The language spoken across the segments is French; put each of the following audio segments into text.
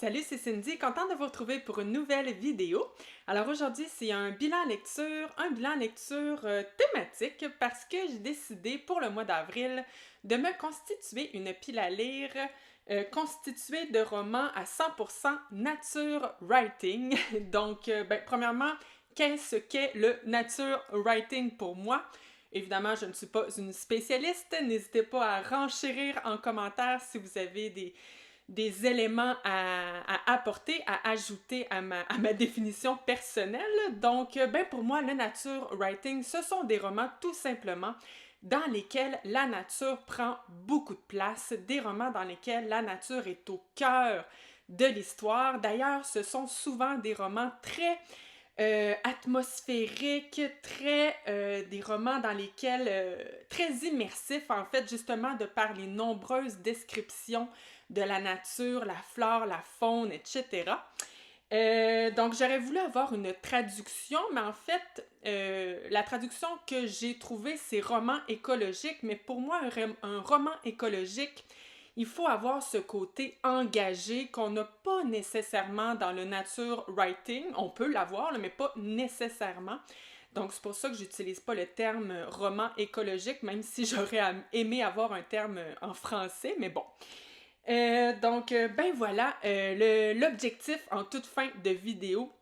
Salut, c'est Cindy, contente de vous retrouver pour une nouvelle vidéo. Alors aujourd'hui, c'est un bilan lecture thématique parce que j'ai décidé pour le mois d'avril de me constituer une pile à lire constituée de romans à 100% nature writing. Donc, premièrement, qu'est-ce qu'est le nature writing pour moi? Évidemment, je ne suis pas une spécialiste. N'hésitez pas à renchérir en commentaire si vous avez des éléments à apporter, à ajouter à ma définition personnelle. Donc, pour moi, le nature writing, ce sont des romans tout simplement dans lesquels la nature prend beaucoup de place, des romans dans lesquels la nature est au cœur de l'histoire. D'ailleurs, ce sont souvent des romans très atmosphériques, des romans dans lesquels très immersifs en fait, justement de par les nombreuses descriptions de la nature, la flore, la faune, etc. Donc j'aurais voulu avoir une traduction, mais en fait la traduction que j'ai trouvée c'est roman écologique, mais pour moi un roman écologique il faut avoir ce côté engagé qu'on n'a pas nécessairement dans le nature writing. On peut l'avoir, mais pas nécessairement. Donc, c'est pour ça que j'utilise pas le terme roman écologique, même si j'aurais aimé avoir un terme en français, mais bon. L'objectif en toute fin de vidéo,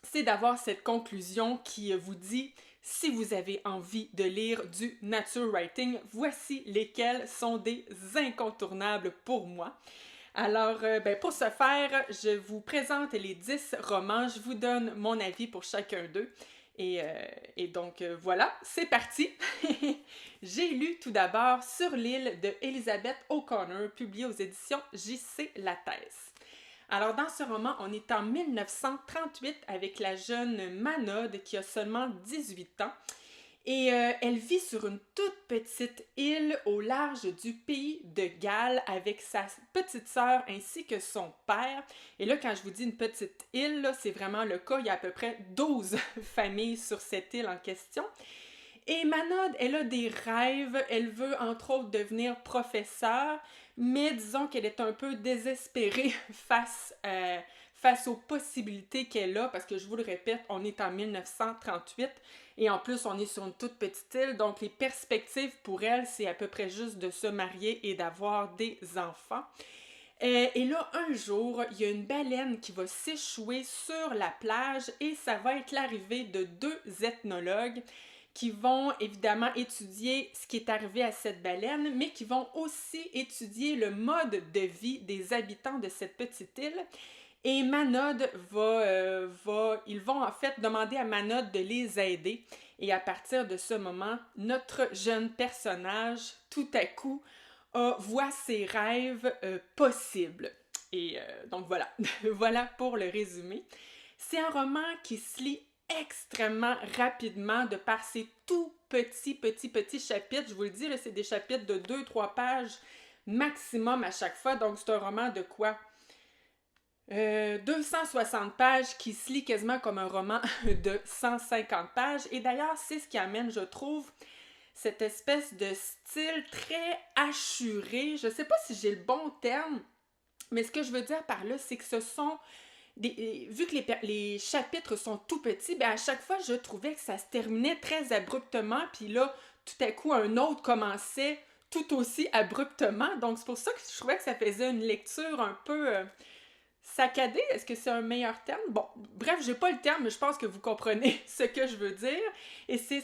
c'est d'avoir cette conclusion qui vous dit si vous avez envie de lire du nature writing, voici lesquels sont des incontournables pour moi. Alors, pour ce faire, je vous présente les 10 romans, je vous donne mon avis pour chacun d'eux. Voilà, c'est parti! J'ai lu tout d'abord Sur l'île de Elizabeth O'Connor, publié aux éditions J.C. Lattès. Alors, dans ce roman, on est en 1938 avec la jeune Manod qui a seulement 18 ans. Et elle vit sur une toute petite île au large du pays de Galles avec sa petite sœur ainsi que son père. Et là, quand je vous dis une petite île, là, c'est vraiment le cas. Il y a à peu près 12 familles sur cette île en question. Et Manod, elle a des rêves, elle veut entre autres devenir professeure, mais disons qu'elle est un peu désespérée face aux possibilités qu'elle a, parce que je vous le répète, on est en 1938 et en plus on est sur une toute petite île, donc les perspectives pour elle, c'est à peu près juste de se marier et d'avoir des enfants. Et là, un jour, il y a une baleine qui va s'échouer sur la plage et ça va être l'arrivée de 2 ethnologues qui vont évidemment étudier ce qui est arrivé à cette baleine, mais qui vont aussi étudier le mode de vie des habitants de cette petite île. Et Manod ils vont en fait demander à Manod de les aider. Et à partir de ce moment, notre jeune personnage, tout à coup, voit ses rêves possibles. Et donc voilà, voilà pour le résumé. C'est un roman qui se lit extrêmement rapidement de par ses tout petits chapitres. Je vous le dis, là, c'est des chapitres de 2-3 pages maximum à chaque fois. Donc, c'est un roman de quoi? 260 pages qui se lit quasiment comme un roman de 150 pages. Et d'ailleurs, c'est ce qui amène, je trouve, cette espèce de style très hachuré. Je sais pas si j'ai le bon terme, mais ce que je veux dire par là, c'est que ce sont vu que les chapitres sont tout petits, à chaque fois, je trouvais que ça se terminait très abruptement, puis là, tout à coup, un autre commençait tout aussi abruptement. Donc, c'est pour ça que je trouvais que ça faisait une lecture un peu saccadée. Est-ce que c'est un meilleur terme? Bon, bref, j'ai pas le terme, mais je pense que vous comprenez ce que je veux dire. Et c'est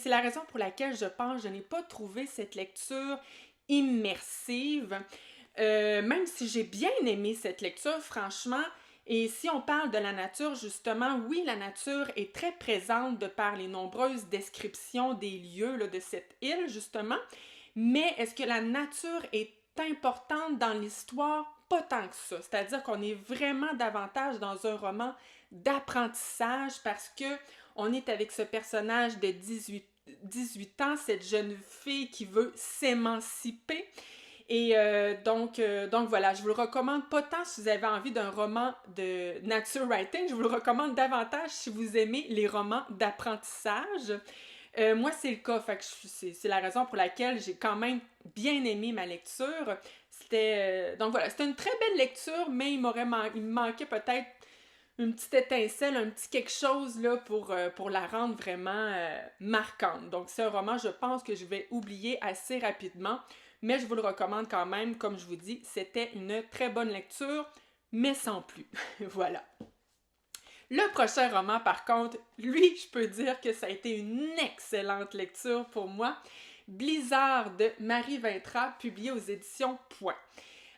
la raison pour laquelle je pense que je n'ai pas trouvé cette lecture immersive. Même si j'ai bien aimé cette lecture, franchement. Et si on parle de la nature, justement, oui, la nature est très présente de par les nombreuses descriptions des lieux là, de cette île, justement. Mais est-ce que la nature est importante dans l'histoire? Pas tant que ça. C'est-à-dire qu'on est vraiment davantage dans un roman d'apprentissage parce que on est avec ce personnage de 18 ans, cette jeune fille qui veut s'émanciper. Et donc voilà, je vous le recommande pas tant si vous avez envie d'un roman de nature writing, je vous le recommande davantage si vous aimez les romans d'apprentissage. Moi, c'est le cas, fait que c'est la raison pour laquelle j'ai quand même bien aimé ma lecture. Donc voilà, c'était une très belle lecture, mais il me manquait peut-être une petite étincelle, un petit quelque chose là pour la rendre vraiment marquante. Donc c'est un roman, je pense que je vais oublier assez rapidement, mais je vous le recommande quand même. Comme je vous dis, c'était une très bonne lecture, mais sans plus. Voilà. Le prochain roman, par contre, lui, je peux dire que ça a été une excellente lecture pour moi. Blizzard de Marie Vintra, publié aux éditions Point.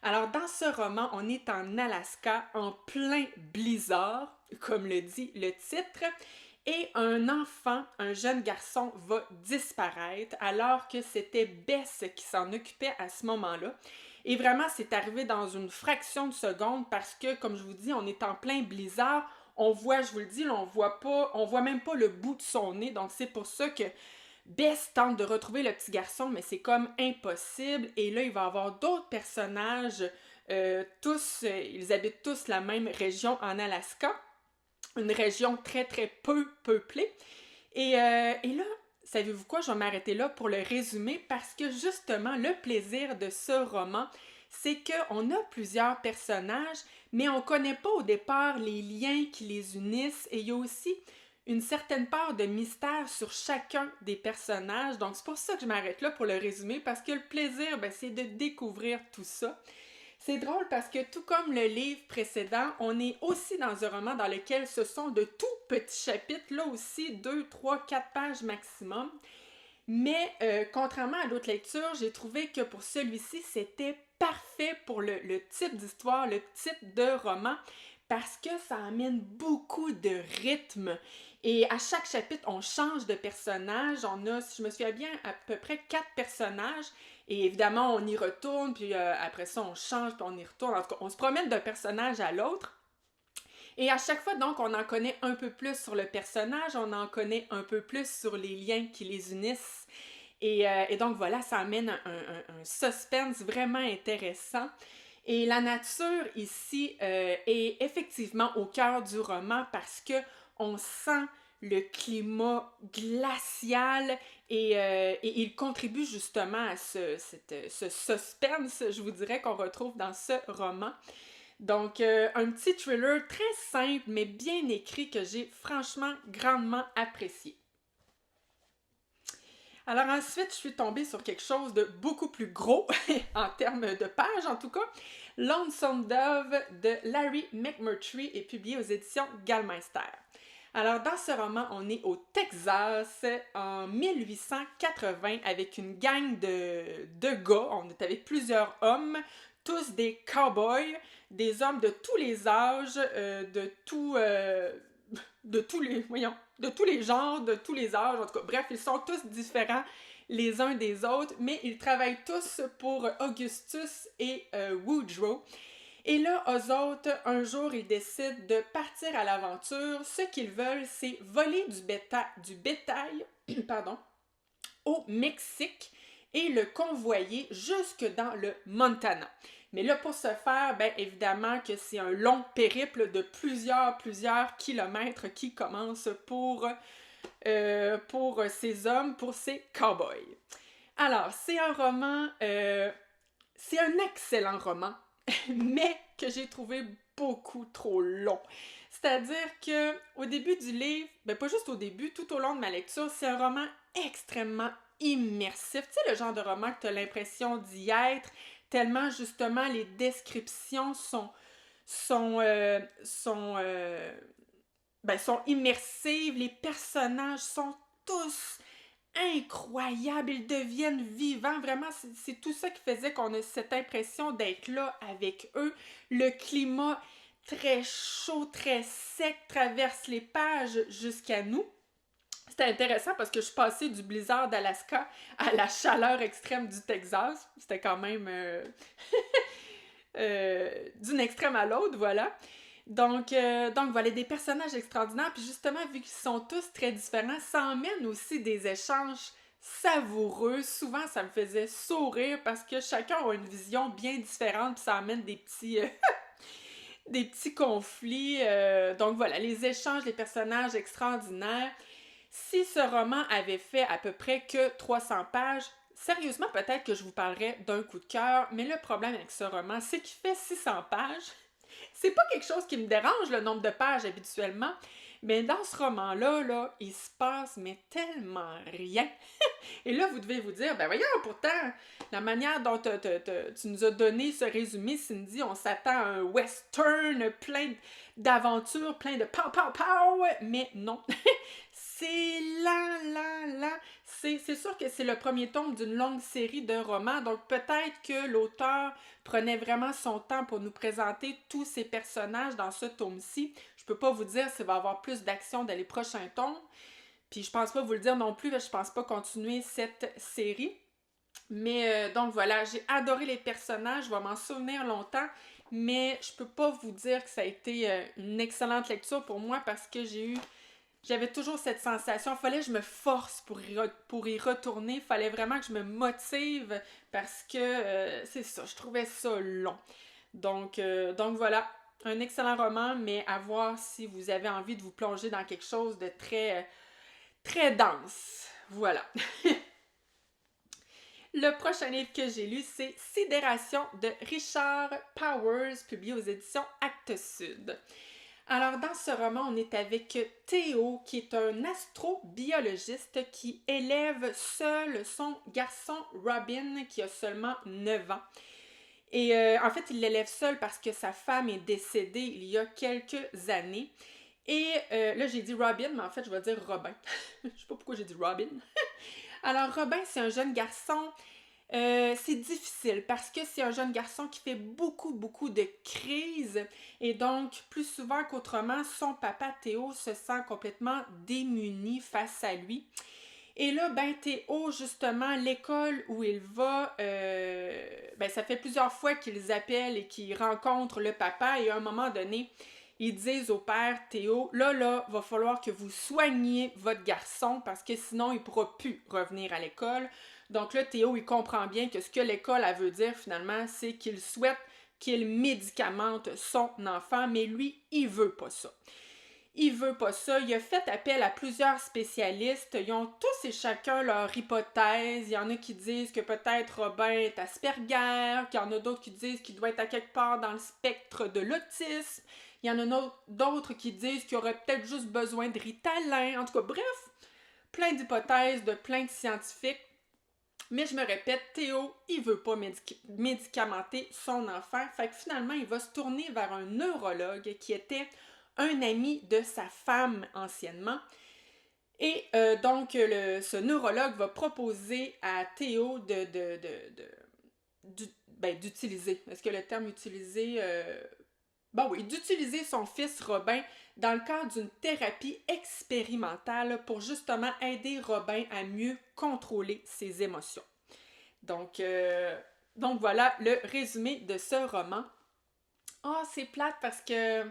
Alors, dans ce roman, on est en Alaska, en plein blizzard, comme le dit le titre, et un enfant, un jeune garçon, va disparaître alors que c'était Bess qui s'en occupait à ce moment-là. Et vraiment, c'est arrivé dans une fraction de seconde parce que, comme je vous dis, on est en plein blizzard. On voit, je vous le dis, là, on voit même pas le bout de son nez. Donc, c'est pour ça que Bess tente de retrouver le petit garçon, mais c'est comme impossible. Et là, il va y avoir d'autres personnages. Ils habitent tous la même région en Alaska. Une région très, très peu peuplée. Et là, savez-vous quoi? Je vais m'arrêter là pour le résumer parce que justement, le plaisir de ce roman, c'est qu'on a plusieurs personnages, mais on ne connaît pas au départ les liens qui les unissent. Et il y a aussi une certaine part de mystère sur chacun des personnages. Donc, c'est pour ça que je m'arrête là pour le résumer, parce que le plaisir, c'est de découvrir tout ça. C'est drôle parce que tout comme le livre précédent, on est aussi dans un roman dans lequel ce sont de tout petits chapitres, là aussi 2, 3, 4 pages maximum. Mais contrairement à d'autres lectures, j'ai trouvé que pour celui-ci, c'était parfait pour le type d'histoire, le type de roman, parce que ça amène beaucoup de rythme. Et à chaque chapitre, on change de personnage. On a, si je me souviens bien, à peu près 4 personnages. Et évidemment, on y retourne, puis après ça, on change, puis on y retourne. En tout cas, on se promène d'un personnage à l'autre. Et à chaque fois, donc, on en connaît un peu plus sur le personnage, on en connaît un peu plus sur les liens qui les unissent. Et donc, voilà, ça amène un suspense vraiment intéressant. Et la nature, ici, est effectivement au cœur du roman parce que on sent le climat glacial et il contribue justement à ce suspense, je vous dirais, qu'on retrouve dans ce roman. Donc, un petit thriller très simple, mais bien écrit que j'ai franchement grandement apprécié. Alors ensuite, je suis tombée sur quelque chose de beaucoup plus gros, en termes de pages en tout cas. Lonesome Dove de Larry McMurtry est publié aux éditions Gallmeister. Alors dans ce roman, on est au Texas en 1880 avec une gang de gars. On est avec plusieurs hommes, tous des cowboys, des hommes de tous les âges, de tous les genres, de tous les âges, en tout cas. Bref, ils sont tous différents les uns des autres, mais ils travaillent tous pour Augustus et Woodrow. Et là, eux autres, un jour, ils décident de partir à l'aventure. Ce qu'ils veulent, c'est voler du bétail pardon, au Mexique et le convoyer jusque dans le Montana. Mais là, pour ce faire, bien évidemment que c'est un long périple de plusieurs kilomètres qui commence pour ces hommes, pour ces cowboys. Alors, c'est un roman, c'est un excellent roman, mais que j'ai trouvé beaucoup trop long. C'est-à-dire que au début du livre, ben pas juste au début, tout au long de ma lecture, c'est un roman extrêmement immersif. Tu sais, le genre de roman que tu as l'impression d'y être, tellement justement les descriptions sont immersives, les personnages sont tous incroyables, ils deviennent vivants, vraiment, c'est tout ça qui faisait qu'on a cette impression d'être là avec eux. Le climat très chaud, très sec traverse les pages jusqu'à nous. C'était intéressant parce que je suis passée du blizzard d'Alaska à la chaleur extrême du Texas. C'était quand même d'une extrême à l'autre, voilà. Donc voilà, des personnages extraordinaires. Puis justement, vu qu'ils sont tous très différents, ça emmène aussi des échanges savoureux. Souvent, ça me faisait sourire parce que chacun a une vision bien différente. Puis ça amène des petits conflits. Donc voilà, les échanges, les personnages extraordinaires. Si ce roman avait fait à peu près que 300 pages, Sérieusement, peut-être que je vous parlerai d'un coup de cœur, mais le problème avec ce roman, c'est qu'il fait 600 pages. C'est pas quelque chose qui me dérange, le nombre de pages habituellement, mais dans ce roman-là, là, il se passe mais tellement rien. Et là, vous devez vous dire, ben voyons, pourtant, la manière dont tu nous as donné ce résumé, Cindy, on s'attend à un western plein d'aventures, plein de pow, pow, pow, mais non. C'est lent. C'est sûr que c'est le premier tome d'une longue série de romans, donc peut-être que l'auteur prenait vraiment son temps pour nous présenter tous ces personnages dans ce tome-ci. Je peux pas vous dire s'il va y avoir plus d'action dans les prochains tomes, puis je pense pas vous le dire non plus, je pense pas continuer cette série. Mais donc voilà, j'ai adoré les personnages, je vais m'en souvenir longtemps, mais je peux pas vous dire que ça a été une excellente lecture pour moi parce que j'avais toujours cette sensation, il fallait que je me force pour y retourner, il fallait vraiment que je me motive parce que c'est ça, je trouvais ça long. Donc voilà, un excellent roman, mais à voir si vous avez envie de vous plonger dans quelque chose de très dense. Voilà. Le prochain livre que j'ai lu, c'est Sidération de Richard Powers, publié aux éditions Actes Sud. Alors, dans ce roman, on est avec Théo, qui est un astrobiologiste qui élève seul son garçon Robin, qui a seulement 9 ans. Et en fait, il l'élève seul parce que sa femme est décédée il y a quelques années. Et là, j'ai dit Robin, mais en fait, je vais dire Robin. Je sais pas pourquoi j'ai dit Robin. Alors, Robin, c'est un jeune garçon. C'est difficile parce que c'est un jeune garçon qui fait beaucoup de crises et donc, plus souvent qu'autrement, son papa Théo se sent complètement démuni face à lui. Et là, ben Théo, justement, l'école où il va, ben ça fait plusieurs fois qu'ils appellent et qu'ils rencontrent le papa et à un moment donné, ils disent au père Théo, là, va falloir que vous soigniez votre garçon parce que sinon, il ne pourra plus revenir à l'école. Donc là, Théo, il comprend bien que ce que l'école, elle veut dire finalement, c'est qu'il souhaite qu'il médicamente son enfant, mais lui, il veut pas ça. Il veut pas ça. Il a fait appel à plusieurs spécialistes. Ils ont tous et chacun leur hypothèse. Il y en a qui disent que peut-être Robin est Asperger, qu'il y en a d'autres qui disent qu'il doit être à quelque part dans le spectre de l'autisme. Il y en a d'autres qui disent qu'il aurait peut-être juste besoin de Ritalin. En tout cas, bref, plein d'hypothèses de plein de scientifiques. Mais je me répète, Théo, il veut pas médicamenter son enfant. Fait que finalement, il va se tourner vers un neurologue qui était un ami de sa femme anciennement. Et donc, ce neurologue va proposer à Théo d'utiliser, est-ce que le terme utilisé... d'utiliser son fils Robin dans le cadre d'une thérapie expérimentale pour justement aider Robin à mieux contrôler ses émotions. Donc voilà le résumé de ce roman. Ah, c'est plate parce que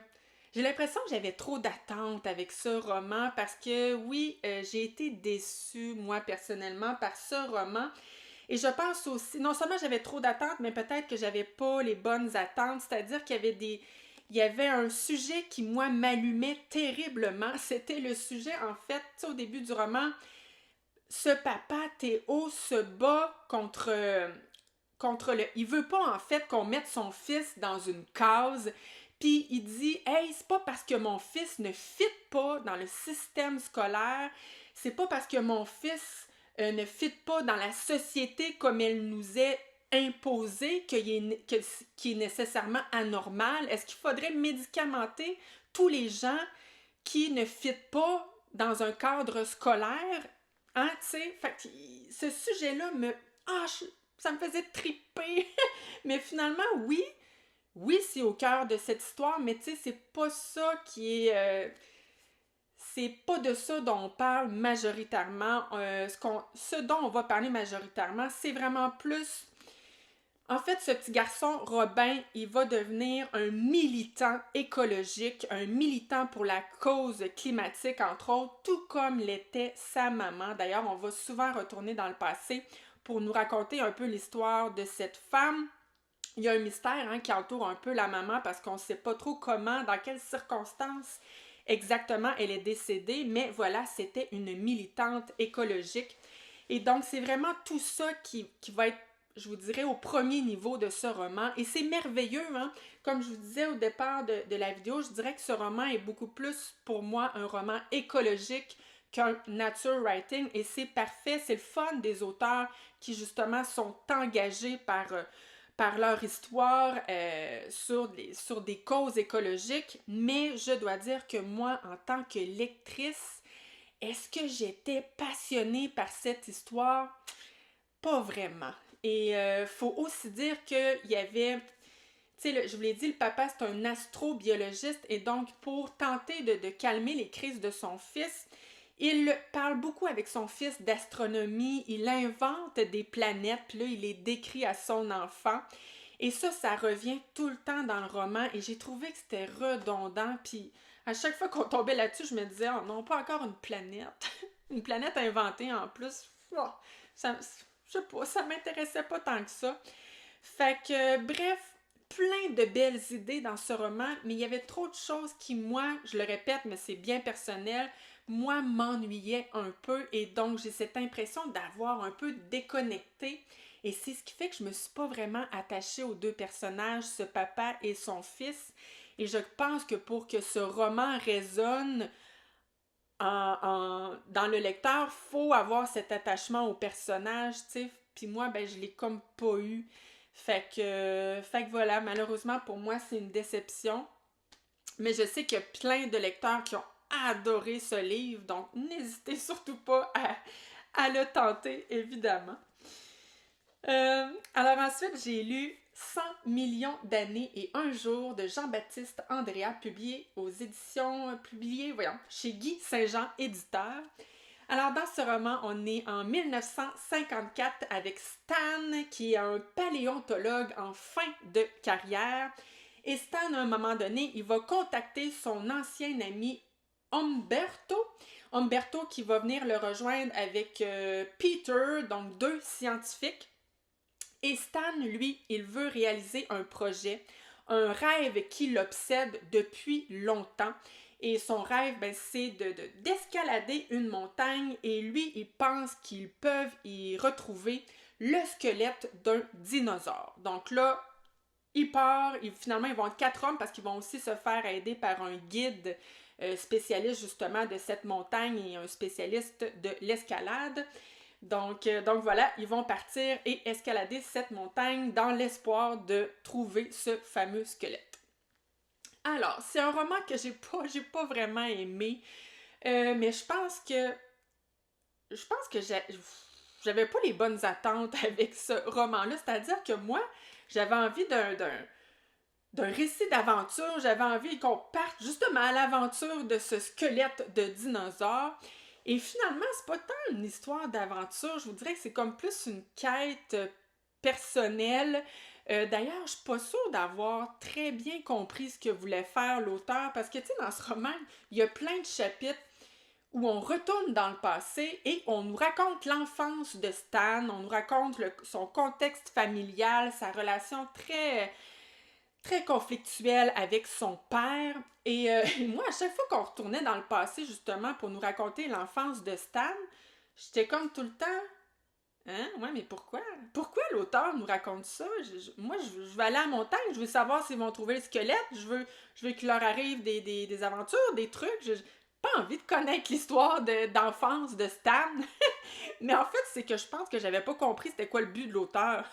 j'ai l'impression que j'avais trop d'attentes avec ce roman parce que oui, j'ai été déçue moi personnellement par ce roman. Et je pense aussi, non seulement j'avais trop d'attentes, mais peut-être que j'avais pas les bonnes attentes, c'est-à-dire qu'il y avait un sujet qui, moi, m'allumait terriblement. C'était le sujet, en fait, au début du roman, ce papa, Théo, se bat contre le... Il veut pas, en fait, qu'on mette son fils dans une case, puis il dit « Hey, c'est pas parce que mon fils ne fit pas dans le système scolaire, c'est pas parce que mon fils ne fit pas dans la société comme elle nous est imposée qu'il est nécessairement anormal. Est-ce qu'il faudrait médicamenter tous les gens qui ne fitent pas dans un cadre scolaire? Hein, tu sais, ce sujet-là ça me faisait triper. Mais finalement, oui, c'est au cœur de cette histoire, mais tu sais, c'est pas ça qui est... c'est pas de ça dont on parle majoritairement. Ce dont on va parler majoritairement, c'est vraiment plus... En fait, ce petit garçon, Robin, il va devenir un militant écologique, un militant pour la cause climatique, entre autres, tout comme l'était sa maman. D'ailleurs, on va souvent retourner dans le passé pour nous raconter un peu l'histoire de cette femme. Il y a un mystère qui entoure un peu la maman parce qu'on ne sait pas trop comment, dans quelles circonstances exactement elle est décédée, mais voilà, c'était une militante écologique. Et donc, c'est vraiment tout ça qui va être, je vous dirais, au premier niveau de ce roman. Et c'est merveilleux, hein? Comme je vous disais au départ de la vidéo, je dirais que ce roman est beaucoup plus, pour moi, un roman écologique qu'un nature writing. Et c'est parfait, c'est le fun des auteurs qui, justement, sont engagés par leur histoire sur des causes écologiques. Mais je dois dire que moi, en tant que lectrice, est-ce que j'étais passionnée par cette histoire? Pas vraiment. Et faut aussi dire qu'il y avait, tu sais, je vous l'ai dit, le papa c'est un astrobiologiste et donc pour tenter de calmer les crises de son fils, il parle beaucoup avec son fils d'astronomie, il invente des planètes, puis là il les décrit à son enfant. Et ça revient tout le temps dans le roman et j'ai trouvé que c'était redondant. Puis à chaque fois qu'on tombait là-dessus, je me disais, oh non, pas encore une planète. Une planète inventée en plus. Oh, ça, je sais pas, ça m'intéressait pas tant que ça. Fait que, bref, plein de belles idées dans ce roman, mais il y avait trop de choses qui, moi, je le répète, mais c'est bien personnel, moi, m'ennuyaient un peu et donc j'ai cette impression d'avoir un peu déconnecté. Et c'est ce qui fait que je me suis pas vraiment attachée aux deux personnages, ce papa et son fils. Et je pense que pour que ce roman résonne dans le lecteur, faut avoir cet attachement au personnage, tu sais. Puis moi, ben, je l'ai comme pas eu. Fait que voilà, malheureusement, pour moi, c'est une déception. Mais je sais qu'il y a plein de lecteurs qui ont adoré ce livre, donc n'hésitez surtout pas à le tenter, évidemment. Alors ensuite, j'ai lu 100 millions d'années et un jour de Jean-Baptiste Andréa, publié chez Guy Saint-Jean, éditeur. Alors dans ce roman, on est en 1954 avec Stan, qui est un paléontologue en fin de carrière. Et Stan, à un moment donné, il va contacter son ancien ami Umberto. Umberto qui va venir le rejoindre avec Peter, donc deux scientifiques. Et Stan, lui, il veut réaliser un projet, un rêve qui l'obsède depuis longtemps. Et son rêve, ben, c'est d'escalader une montagne et lui, il pense qu'ils peuvent y retrouver le squelette d'un dinosaure. Donc là, il part, finalement, ils vont être 4 hommes parce qu'ils vont aussi se faire aider par un guide spécialiste justement de cette montagne et un spécialiste de l'escalade. Donc voilà, ils vont partir et escalader cette montagne dans l'espoir de trouver ce fameux squelette. Alors, c'est un roman que j'ai pas vraiment aimé, mais je pense que j'avais pas les bonnes attentes avec ce roman-là. C'est-à-dire que moi, j'avais envie d'un récit d'aventure, j'avais envie qu'on parte justement à l'aventure de ce squelette de dinosaure. Et finalement, c'est pas tant une histoire d'aventure, je vous dirais que c'est comme plus une quête personnelle. D'ailleurs, je suis pas sûre d'avoir très bien compris ce que voulait faire l'auteur, parce que, tu sais, dans ce roman, il y a plein de chapitres où on retourne dans le passé et on nous raconte l'enfance de Stan, on nous raconte son contexte familial, sa relation très conflictuelle avec son père. Et moi, à chaque fois qu'on retournait dans le passé, justement, pour nous raconter l'enfance de Stan, j'étais comme tout le temps, hein? Ouais, mais pourquoi? Pourquoi l'auteur nous raconte ça? Moi, je veux aller à la montagne, je veux savoir s'ils vont trouver le squelette, je veux qu'il leur arrive des aventures, des trucs. J'ai pas envie de connaître l'histoire d'enfance de Stan. Mais en fait, c'est que je pense que j'avais pas compris c'était quoi le but de l'auteur.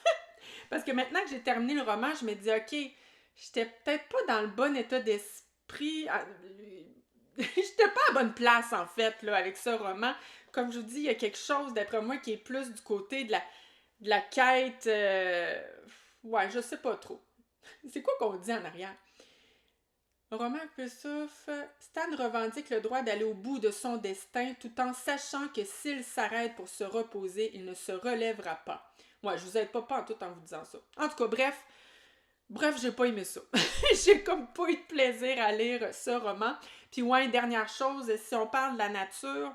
Parce que maintenant que j'ai terminé le roman, je me dis, OK, j'étais peut-être pas dans le bon état d'esprit. J'étais pas à la bonne place, en fait, là, avec ce roman. Comme je vous dis, il y a quelque chose, d'après moi, qui est plus du côté de la quête. Ouais, je sais pas trop. C'est quoi qu'on dit en arrière? Un roman un peu souffle. Stan revendique le droit d'aller au bout de son destin tout en sachant que s'il s'arrête pour se reposer, il ne se relèvera pas. Ouais, je vous aide pas en tout en vous disant ça. En tout cas, bref, j'ai pas aimé ça. J'ai comme pas eu de plaisir à lire ce roman. Puis ouais, dernière chose, si on parle de la nature,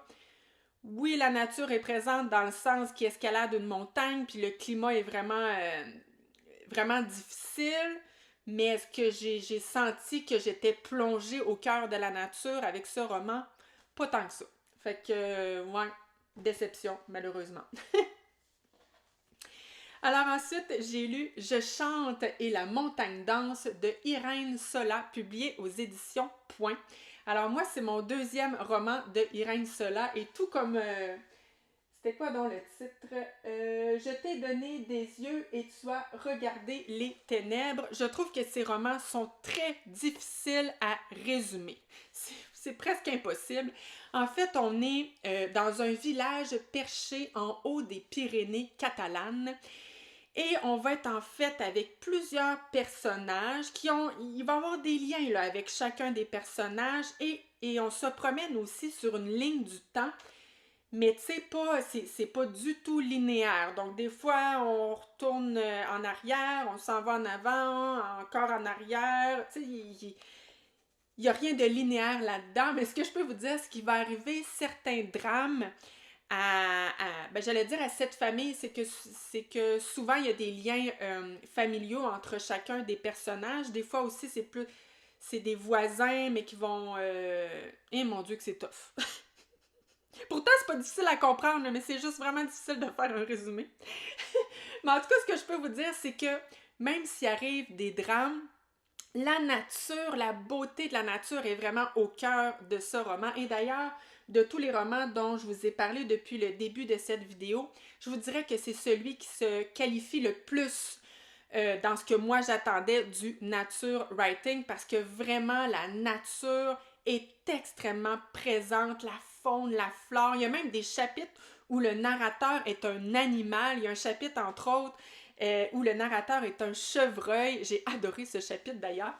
oui, la nature est présente dans le sens qu'il escalade une montagne, puis le climat est vraiment difficile, mais est-ce que j'ai senti que j'étais plongée au cœur de la nature avec ce roman? Pas tant que ça. Fait que, ouais. déception, malheureusement. Alors ensuite, j'ai lu Je chante et la montagne danse de Irène Sola, publié aux éditions Point. Alors moi, c'est mon deuxième roman de Irène Sola et tout comme... c'était quoi donc le titre? Je t'ai donné des yeux et tu as regardé les ténèbres. Je trouve que ces romans sont très difficiles à résumer. C'est presque impossible. En fait, on est dans un village perché en haut des Pyrénées catalanes. Et on va être en fait avec plusieurs personnages il va y avoir des liens là, avec chacun des personnages et on se promène aussi sur une ligne du temps, mais tu sais pas, c'est pas du tout linéaire. Donc des fois on retourne en arrière, on s'en va en avant, encore en arrière, tu sais, il y a rien de linéaire là-dedans, mais ce que je peux vous dire, c'est qu'il va arriver certains drames j'allais dire à cette famille, c'est que souvent il y a des liens familiaux entre chacun des personnages. Des fois aussi, c'est des voisins, mais qui vont... Eh mon Dieu que c'est tough! Pourtant, c'est pas difficile à comprendre, mais c'est juste vraiment difficile de faire un résumé. Mais en tout cas, ce que je peux vous dire, c'est que même s'il arrive des drames, la nature, la beauté de la nature est vraiment au cœur de ce roman. Et d'ailleurs, de tous les romans dont je vous ai parlé depuis le début de cette vidéo, je vous dirais que c'est celui qui se qualifie le plus dans ce que moi j'attendais du nature writing parce que vraiment la nature est extrêmement présente, la faune, la flore. Il y a même des chapitres où le narrateur est un animal. Il y a un chapitre entre autres où le narrateur est un chevreuil. J'ai adoré ce chapitre d'ailleurs.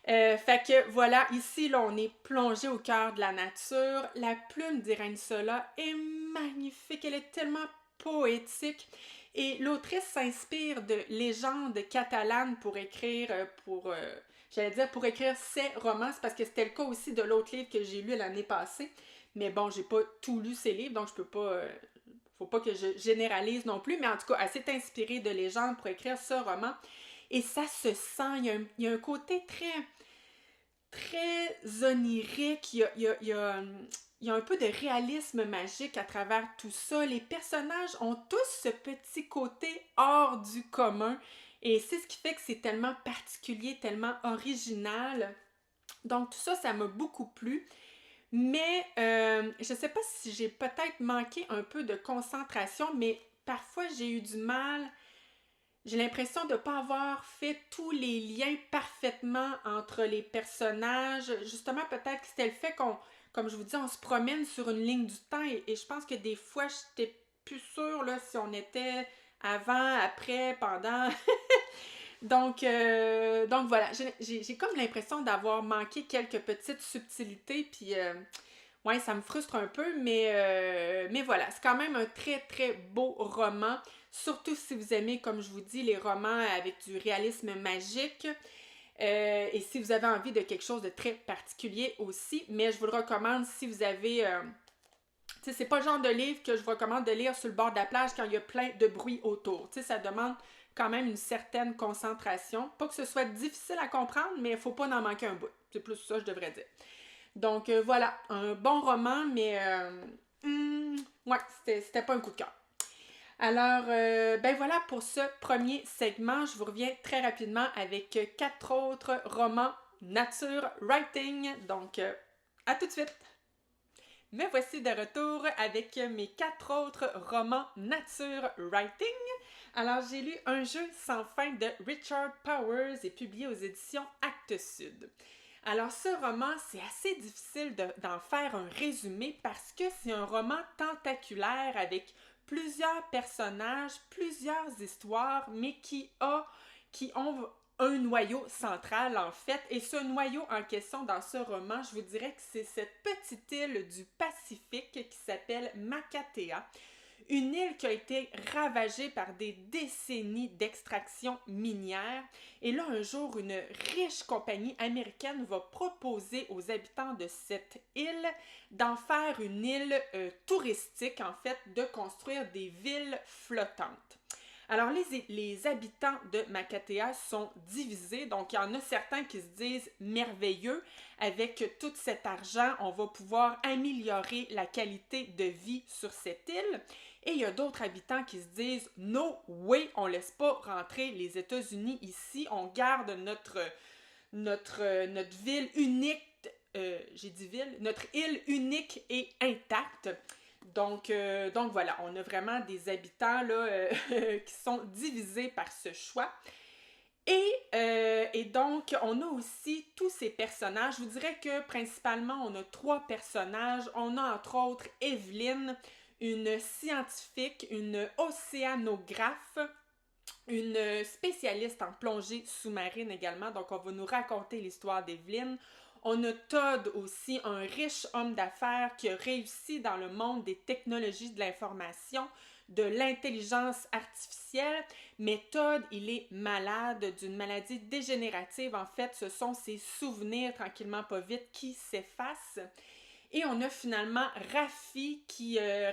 Fait que voilà, ici là, on est plongé au cœur de la nature. La plume d'Irène Sola est magnifique, elle est tellement poétique. Et l'autrice s'inspire de légendes catalanes pour écrire, pour écrire ses romans. C'est parce que c'était le cas aussi de l'autre livre que j'ai lu l'année passée. Mais bon, j'ai pas tout lu ses livres, donc je peux pas... faut pas que je généralise non plus, mais en tout cas, elle s'est inspirée de légendes pour écrire ce roman. Et ça se sent, il y a un côté très onirique, il y a un peu de réalisme magique à travers tout ça. Les personnages ont tous ce petit côté hors du commun. Et c'est ce qui fait que c'est tellement particulier, tellement original. Donc tout ça, ça m'a beaucoup plu. Mais je sais pas si j'ai peut-être manqué un peu de concentration, mais parfois j'ai eu du mal. J'ai l'impression de ne pas avoir fait tous les liens parfaitement entre les personnages. Justement, peut-être que c'était le fait comme je vous dis, on se promène sur une ligne du temps et je pense que des fois, je n'étais plus sûre là, si on était avant, après, pendant. Donc voilà, j'ai comme l'impression d'avoir manqué quelques petites subtilités, puis ouais, ça me frustre un peu, mais voilà, c'est quand même un très très beau roman, surtout si vous aimez, comme je vous dis, les romans avec du réalisme magique, et si vous avez envie de quelque chose de très particulier aussi, mais je vous le recommande si vous avez... tu sais, c'est pas le genre de livre que je vous recommande de lire sur le bord de la plage quand il y a plein de bruit autour. Tu sais, ça demande quand même une certaine concentration. Pas que ce soit difficile à comprendre, mais il faut pas en manquer un bout. C'est plus ça, je devrais dire. Donc voilà, un bon roman, mais ouais, c'était pas un coup de cœur. Alors, ben voilà pour ce premier segment. Je vous reviens très rapidement avec 4 autres romans nature writing. Donc, à tout de suite! Me voici de retour avec mes 4 autres romans nature writing. Alors, j'ai lu Un jeu sans fin de Richard Powers et publié aux éditions Actes Sud. Alors, ce roman, c'est assez difficile d'en faire un résumé parce que c'est un roman tentaculaire avec plusieurs personnages, plusieurs histoires, mais qui ont un noyau central en fait. Et ce noyau en question dans ce roman, je vous dirais que c'est cette petite île du Pacifique qui s'appelle Makatea. Une île qui a été ravagée par des décennies d'extraction minière. Et là, un jour, une riche compagnie américaine va proposer aux habitants de cette île d'en faire une île touristique, en fait, de construire des villes flottantes. Alors, les habitants de Makatea sont divisés. Donc, il y en a certains qui se disent merveilleux. Avec tout cet argent, on va pouvoir améliorer la qualité de vie sur cette île. Et il y a d'autres habitants qui se disent no way, on ne laisse pas rentrer les États-Unis ici. On garde notre ville unique. J'ai dit ville, notre île unique et intacte. Donc voilà, on a vraiment des habitants là, qui sont divisés par ce choix. Et donc, on a aussi tous ces personnages. Je vous dirais que principalement, on a 3 personnages. On a entre autres Evelyn, une scientifique, une océanographe, une spécialiste en plongée sous-marine également. Donc, on va nous raconter l'histoire d'Evelyn. On a Todd aussi, un riche homme d'affaires qui a réussi dans le monde des technologies de l'information, de l'intelligence artificielle. Mais Todd, il est malade d'une maladie dégénérative. En fait, ce sont ses souvenirs, tranquillement pas vite, qui s'effacent. Et on a finalement Raffi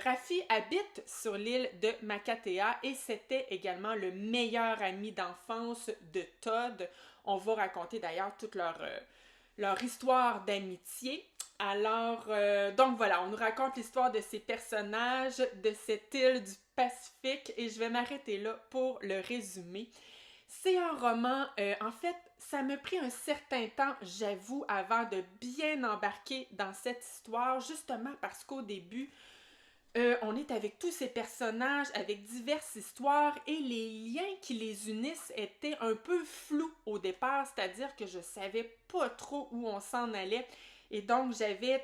Raffi habite sur l'île de Makatea et c'était également le meilleur ami d'enfance de Todd. On va raconter d'ailleurs toute leur histoire d'amitié. Alors, donc voilà, on nous raconte l'histoire de ces personnages de cette île du Pacifique et je vais m'arrêter là pour le résumer. C'est un roman, en fait, ça m'a pris un certain temps, j'avoue, avant de bien embarquer dans cette histoire, justement parce qu'au début, on est avec tous ces personnages, avec diverses histoires, et les liens qui les unissent étaient un peu flous au départ, c'est-à-dire que je savais pas trop où on s'en allait, et donc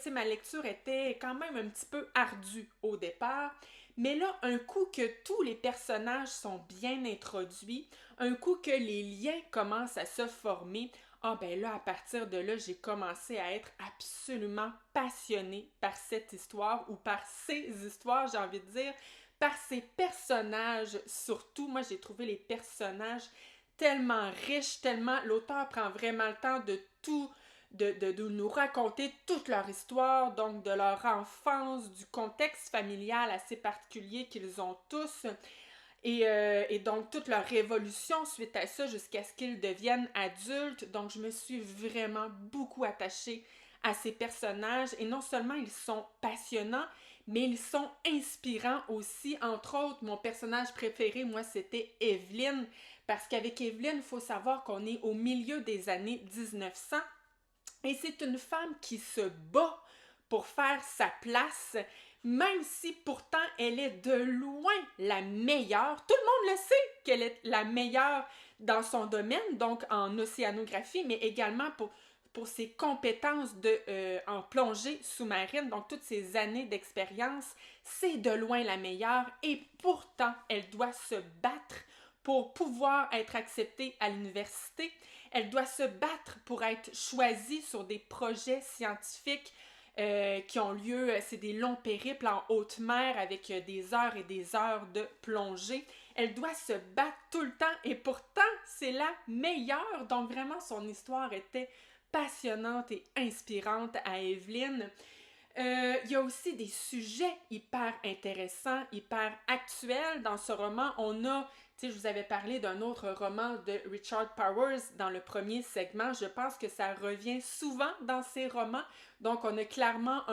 ma lecture était quand même un petit peu ardue au départ, mais là, un coup que tous les personnages sont bien introduits, un coup que les liens commencent à se former, ah ben là, à partir de là, j'ai commencé à être absolument passionnée par cette histoire ou par ces histoires, j'ai envie de dire, par ces personnages surtout. Moi, j'ai trouvé les personnages tellement riches, tellement l'auteur prend vraiment le temps de tout, de nous raconter toute leur histoire, donc de leur enfance, du contexte familial assez particulier qu'ils ont tous. Et donc, toute leur évolution suite à ça jusqu'à ce qu'ils deviennent adultes. Donc, je me suis vraiment beaucoup attachée à ces personnages. Et non seulement ils sont passionnants, mais ils sont inspirants aussi. Entre autres, mon personnage préféré, moi, c'était Evelyn. Parce qu'avec Evelyn, il faut savoir qu'on est au milieu des années 1900. Et c'est une femme qui se bat pour faire sa place, même si pourtant elle est de loin la meilleure. Tout le monde le sait qu'elle est la meilleure dans son domaine, donc en océanographie, mais également pour ses compétences en plongée sous-marine, donc toutes ces années d'expérience, c'est de loin la meilleure et pourtant elle doit se battre pour pouvoir être acceptée à l'université. Elle doit se battre pour être choisie sur des projets scientifiques qui ont lieu, c'est des longs périples en haute mer avec des heures et des heures de plongée. Elle doit se battre tout le temps et pourtant, c'est la meilleure. Donc vraiment, son histoire était passionnante et inspirante à Evelyn. Il y a aussi des sujets hyper intéressants, hyper actuels dans ce roman. On a, tu sais, je vous avais parlé d'un autre roman de Richard Powers dans le premier segment. Je pense que ça revient souvent dans ces romans. Donc, on a clairement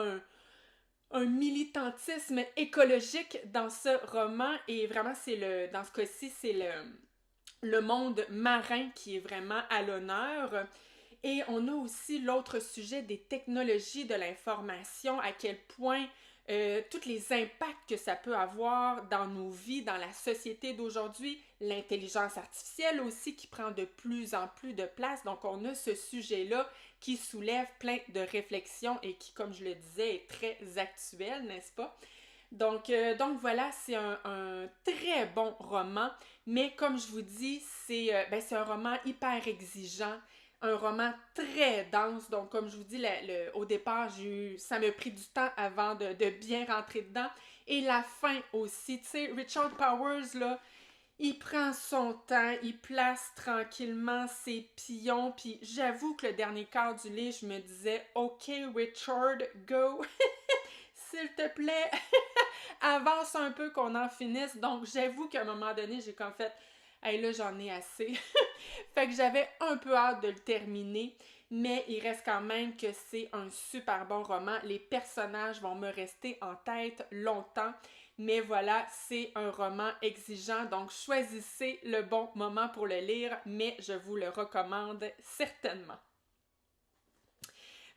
un militantisme écologique dans ce roman. Et vraiment, dans ce cas-ci, c'est le monde marin qui est vraiment à l'honneur. Et on a aussi l'autre sujet des technologies de l'information, à quel point tous les impacts que ça peut avoir dans nos vies, dans la société d'aujourd'hui, l'intelligence artificielle aussi qui prend de plus en plus de place. Donc on a ce sujet-là qui soulève plein de réflexions et qui, comme je le disais, est très actuel, n'est-ce pas? Donc voilà, c'est un très bon roman, mais comme je vous dis, c'est un roman hyper exigeant, un roman très dense. Donc comme je vous dis, au départ, ça m'a pris du temps avant de bien rentrer dedans. Et la fin aussi, tu sais, Richard Powers, là, il prend son temps, il place tranquillement ses pions, puis j'avoue que le dernier quart du livre, je me disais « Ok, Richard, go! » s'il te plaît, avance un peu qu'on en finisse. Donc, j'avoue qu'à un moment donné, j'ai comme fait, hey, là, j'en ai assez. Fait que j'avais un peu hâte de le terminer, mais il reste quand même que c'est un super bon roman. Les personnages vont me rester en tête longtemps. Mais voilà, c'est un roman exigeant, donc choisissez le bon moment pour le lire, mais je vous le recommande certainement.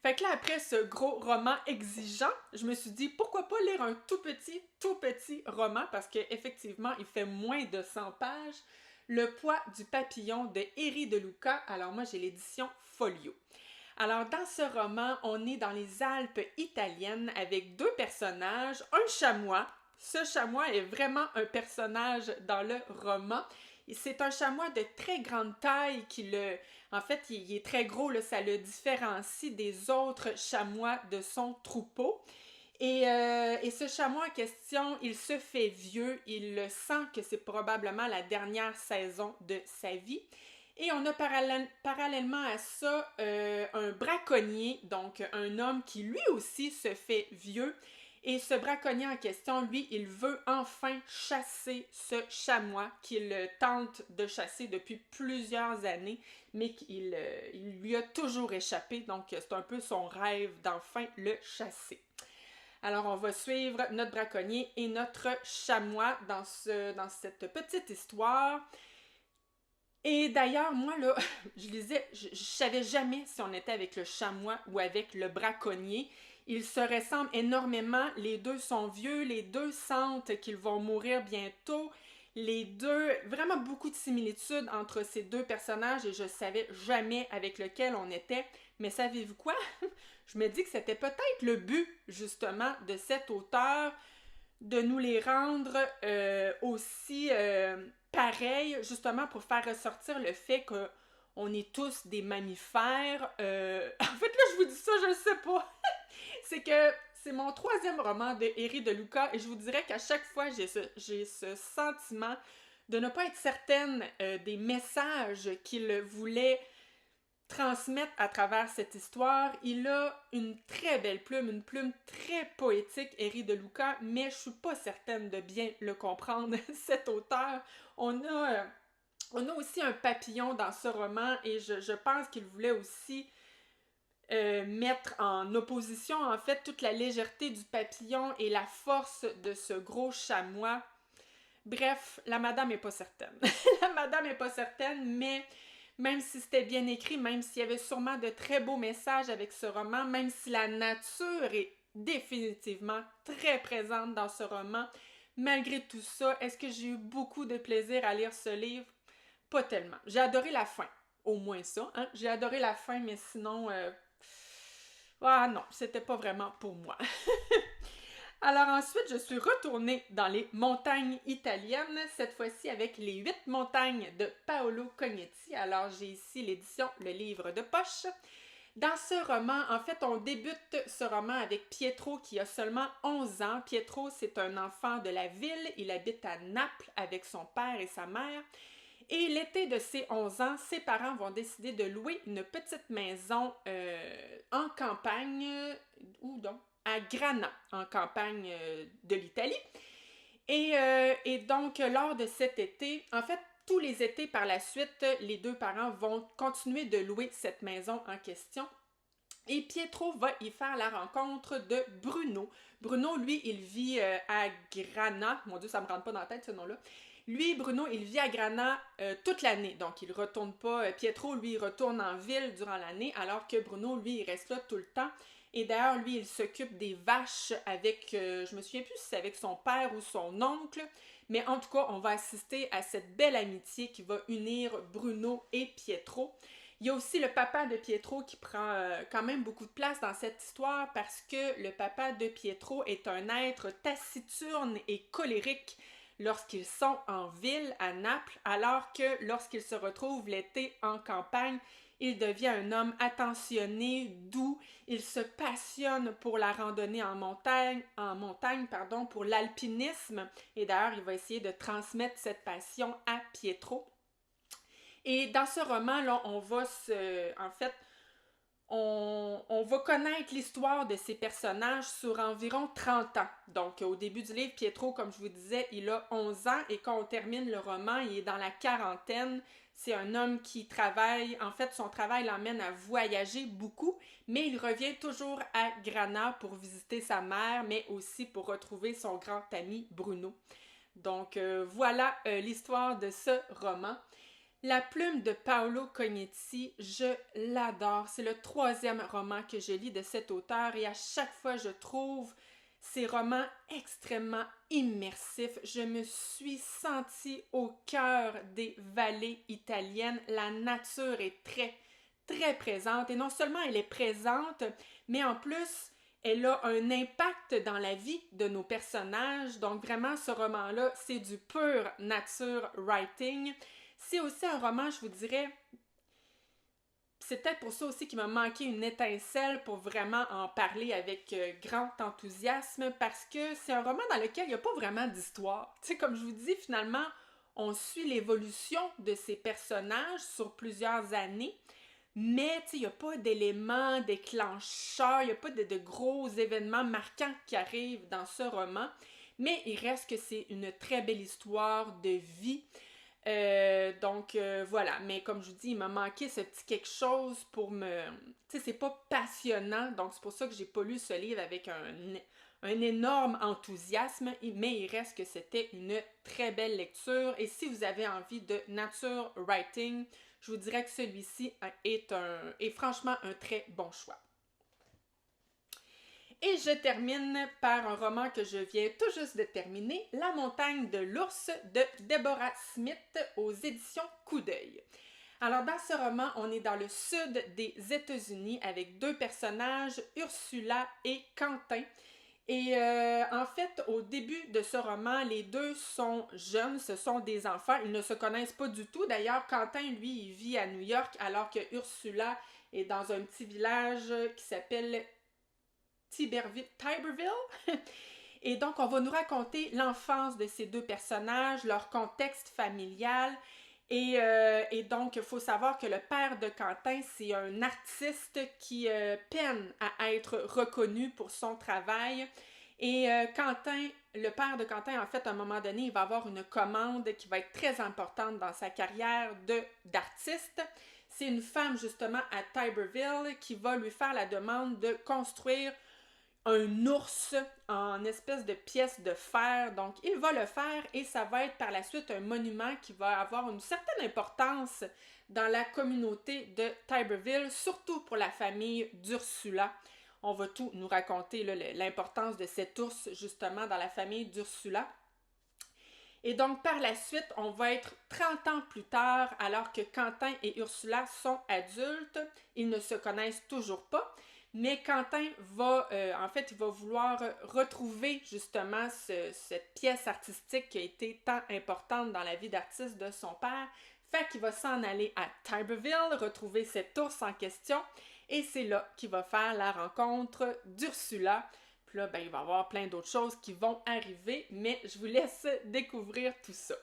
Fait que là, après ce gros roman exigeant, je me suis dit, pourquoi pas lire un tout petit roman, parce qu'effectivement, il fait moins de 100 pages. Le poids du papillon de Eri de Luca. Alors moi, j'ai l'édition Folio. Alors, dans ce roman, on est dans les Alpes italiennes avec deux personnages, un chamois. Ce chamois est vraiment un personnage dans le roman. C'est un chamois de très grande taille En fait, il est très gros, là, ça le différencie des autres chamois de son troupeau. Et ce chamois en question, il se fait vieux, il le sent que c'est probablement la dernière saison de sa vie. Et on a parallèlement à ça un braconnier, donc un homme qui lui aussi se fait vieux. Et ce braconnier en question, lui, il veut enfin chasser ce chamois qu'il tente de chasser depuis plusieurs années, mais qu'il lui a toujours échappé. Donc, c'est un peu son rêve d'enfin le chasser. Alors, on va suivre notre braconnier et notre chamois dans cette petite histoire. Et d'ailleurs, moi, là, je savais jamais si on était avec le chamois ou avec le braconnier. Ils se ressemblent énormément. Les deux sont vieux, les deux sentent qu'ils vont mourir bientôt. Les deux, vraiment beaucoup de similitudes entre ces deux personnages et je savais jamais avec lequel on était. Mais savez-vous quoi? Je me dis que c'était peut-être le but, justement, de cet auteur, de nous les rendre aussi pareils, justement pour faire ressortir le fait qu'on est tous des mammifères. En fait, là, je vous dis ça, je ne sais pas. C'est que c'est mon troisième roman de Eri de Luca et je vous dirais qu'à chaque fois, j'ai ce sentiment de ne pas être certaine des messages qu'il voulait transmettre à travers cette histoire. Il a une très belle plume, une plume très poétique, Eri de Luca, mais je suis pas certaine de bien le comprendre, cet auteur. On a aussi un papillon dans ce roman et je pense qu'il voulait aussi mettre en opposition, en fait, toute la légèreté du papillon et la force de ce gros chamois. Bref, la madame est pas certaine. La madame est pas certaine, mais même si c'était bien écrit, même s'il y avait sûrement de très beaux messages avec ce roman, même si la nature est définitivement très présente dans ce roman, malgré tout ça, est-ce que j'ai eu beaucoup de plaisir à lire ce livre? Pas tellement. J'ai adoré la fin. Au moins ça, hein? J'ai adoré la fin, mais sinon... Ah non, c'était pas vraiment pour moi. Alors ensuite, je suis retournée dans les montagnes italiennes, cette fois-ci avec les 8 montagnes de Paolo Cognetti. Alors j'ai ici l'édition Le Livre de Poche. Dans ce roman, en fait, on débute ce roman avec Pietro qui a seulement 11 ans. Pietro, c'est un enfant de la ville. Il habite à Naples avec son père et sa mère. Et l'été de ses 11 ans, ses parents vont décider de louer une petite maison en campagne, où donc? À Grana, en campagne de l'Italie. Et donc, lors de cet été, en fait, tous les étés par la suite, les deux parents vont continuer de louer cette maison en question. Et Pietro va y faire la rencontre de Bruno. Bruno, lui, il vit à Grana. Mon Dieu, ça me rentre pas dans la tête ce nom-là. Lui, Bruno, il vit à Grana toute l'année. Donc, il retourne pas. Pietro, lui, il retourne en ville durant l'année, alors que Bruno, lui, il reste là tout le temps. Et d'ailleurs, lui, il s'occupe des vaches avec, je me souviens plus si c'est avec son père ou son oncle, mais en tout cas, on va assister à cette belle amitié qui va unir Bruno et Pietro. Il y a aussi le papa de Pietro qui prend quand même beaucoup de place dans cette histoire parce que le papa de Pietro est un être taciturne et colérique lorsqu'ils sont en ville à Naples, alors que lorsqu'ils se retrouvent l'été en campagne, il devient un homme attentionné, doux, il se passionne pour la randonnée en montagne, pour l'alpinisme, et d'ailleurs, il va essayer de transmettre cette passion à Pietro. Et dans ce roman-là, on va va connaître l'histoire de ces personnages sur environ 30 ans. Donc, au début du livre, Pietro, comme je vous disais, il a 11 ans et quand on termine le roman, il est dans la quarantaine. C'est un homme qui travaille, en fait, son travail l'emmène à voyager beaucoup, mais il revient toujours à Grana pour visiter sa mère, mais aussi pour retrouver son grand ami Bruno. Donc, voilà l'histoire de ce roman. La plume de Paolo Cognetti, je l'adore. C'est le 3e roman que je lis de cet auteur et à chaque fois, je trouve ces romans extrêmement immersifs. Je me suis sentie au cœur des vallées italiennes. La nature est très, très présente et non seulement elle est présente, mais en plus, elle a un impact dans la vie de nos personnages. Donc vraiment, ce roman-là, c'est du pur nature writing. C'est aussi un roman, je vous dirais, c'est peut-être pour ça aussi qu'il m'a manqué une étincelle pour vraiment en parler avec grand enthousiasme, parce que c'est un roman dans lequel il n'y a pas vraiment d'histoire. Tu sais, comme je vous dis, finalement, on suit l'évolution de ces personnages sur plusieurs années, mais tu sais, il n'y a pas d'éléments déclencheurs, il n'y a pas de gros événements marquants qui arrivent dans ce roman, mais il reste que c'est une très belle histoire de vie. Voilà, mais comme je vous dis, il m'a manqué ce petit quelque chose pour me... Tu sais, c'est pas passionnant, donc c'est pour ça que j'ai pas lu ce livre avec un énorme enthousiasme, mais il reste que c'était une très belle lecture, et si vous avez envie de nature writing, je vous dirais que celui-ci est franchement un très bon choix. Et je termine par un roman que je viens tout juste de terminer, La montagne de l'ours de Deborah Smith aux éditions Coup d'œil. Alors dans ce roman, on est dans le sud des États-Unis avec 2 personnages, Ursula et Quentin. Et en fait, au début de ce roman, les 2 sont jeunes, ce sont des enfants, ils ne se connaissent pas du tout. D'ailleurs, Quentin, lui, il vit à New York alors que Ursula est dans un petit village qui s'appelle Tiberville. Et donc, on va nous raconter l'enfance de ces 2 personnages, leur contexte familial. Et donc, il faut savoir que le père de Quentin, c'est un artiste qui peine à être reconnu pour son travail. Et Quentin, le père de Quentin, en fait, à un moment donné, il va avoir une commande qui va être très importante dans sa carrière d'artiste. C'est une femme, justement, à Tiberville qui va lui faire la demande de construire un ours en espèce de pièce de fer. Donc, il va le faire et ça va être par la suite un monument qui va avoir une certaine importance dans la communauté de Tiberville, surtout pour la famille d'Ursula. On va tout nous raconter, l'importance de cet ours, justement, dans la famille d'Ursula. Et donc, par la suite, on va être 30 ans plus tard, alors que Quentin et Ursula sont adultes. Ils ne se connaissent toujours pas. Mais Quentin va, il va vouloir retrouver justement cette pièce artistique qui a été tant importante dans la vie d'artiste de son père. Fait qu'il va s'en aller à Tiberville, retrouver cet ours en question. Et c'est là qu'il va faire la rencontre d'Ursula. Puis là, il va y avoir plein d'autres choses qui vont arriver, mais je vous laisse découvrir tout ça.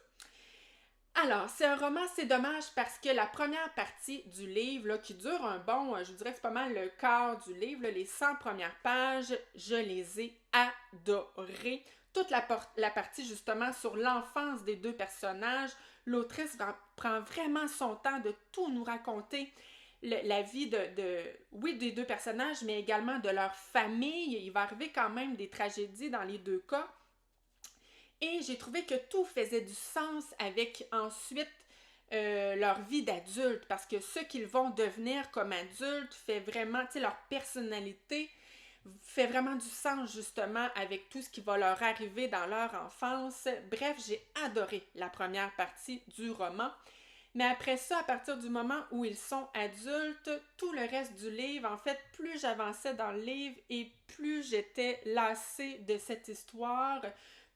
Alors, c'est un roman, c'est dommage parce que la première partie du livre, là, qui dure un bon, je vous dirais que c'est pas mal le quart du livre, là, les 100 premières pages, je les ai adorées. Toute la partie justement sur l'enfance des 2 personnages, l'autrice prend vraiment son temps de tout nous raconter. La vie des 2 personnages, mais également de leur famille. Il va arriver quand même des tragédies dans les 2 cas. Et j'ai trouvé que tout faisait du sens avec ensuite leur vie d'adulte, parce que ce qu'ils vont devenir comme adultes fait vraiment, tu sais, leur personnalité fait vraiment du sens justement avec tout ce qui va leur arriver dans leur enfance. Bref, j'ai adoré la première partie du roman. Mais après ça, à partir du moment où ils sont adultes, tout le reste du livre, en fait, plus j'avançais dans le livre et plus j'étais lassée de cette histoire,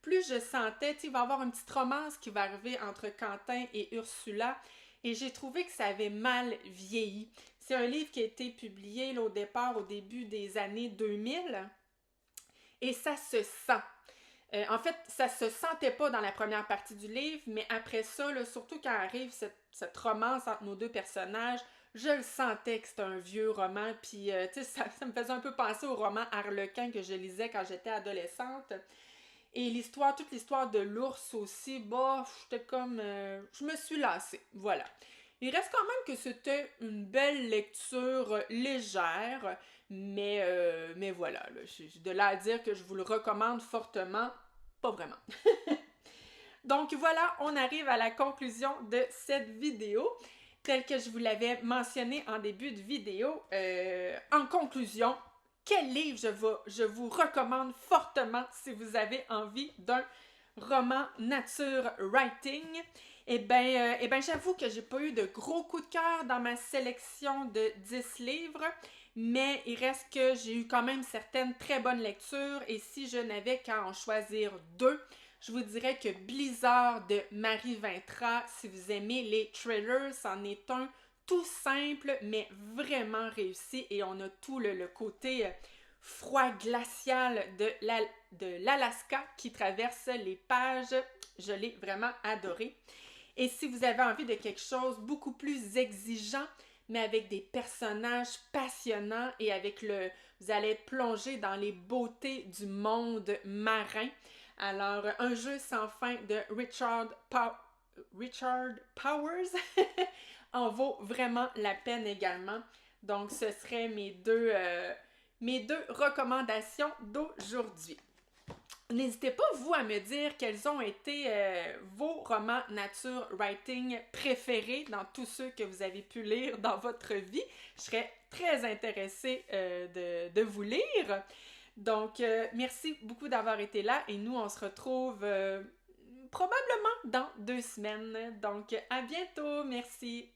plus je sentais, il va y avoir une petite romance qui va arriver entre Quentin et Ursula, et j'ai trouvé que ça avait mal vieilli. C'est un livre qui a été publié là, au départ, au début des années 2000, et ça se sent. En fait, ça se sentait pas dans la première partie du livre, mais après ça, là, surtout quand arrive cette romance entre nos 2 personnages, Je le sentais que c'était un vieux roman, puis tu sais, ça me faisait un peu penser au roman Harlequin que je lisais quand j'étais adolescente. Et l'histoire, toute l'histoire de l'ours aussi, bah, j'étais comme... je me suis lassée, voilà. Il reste quand même que c'était une belle lecture légère, mais voilà, là, j'ai de là à dire que je vous le recommande fortement, pas vraiment. Donc voilà, on arrive à la conclusion de cette vidéo. Tel que je vous l'avais mentionné en début de vidéo, en conclusion, quel livre je vous recommande fortement si vous avez envie d'un roman nature writing? Eh ben, j'avoue que j'ai pas eu de gros coups de cœur dans ma sélection de 10 livres, mais il reste que j'ai eu quand même certaines très bonnes lectures, et si je n'avais qu'à en choisir deux, je vous dirais que Blizzard de Marie Vintra, si vous aimez les thrillers, c'en est un tout simple, mais vraiment réussi, et on a tout le côté froid glacial de l'Alaska qui traverse les pages. Je l'ai vraiment adoré. Et si vous avez envie de quelque chose beaucoup plus exigeant, mais avec des personnages passionnants et avec vous allez être plongé dans les beautés du monde marin. Alors, un jeu sans fin de Richard Powers en vaut vraiment la peine également. Donc, ce seraient mes deux recommandations d'aujourd'hui. N'hésitez pas, vous, à me dire quels ont été vos romans nature writing préférés dans tous ceux que vous avez pu lire dans votre vie. Je serais très intéressée de vous lire. Donc, merci beaucoup d'avoir été là, et nous, on se retrouve probablement dans 2 semaines. Donc, à bientôt. Merci.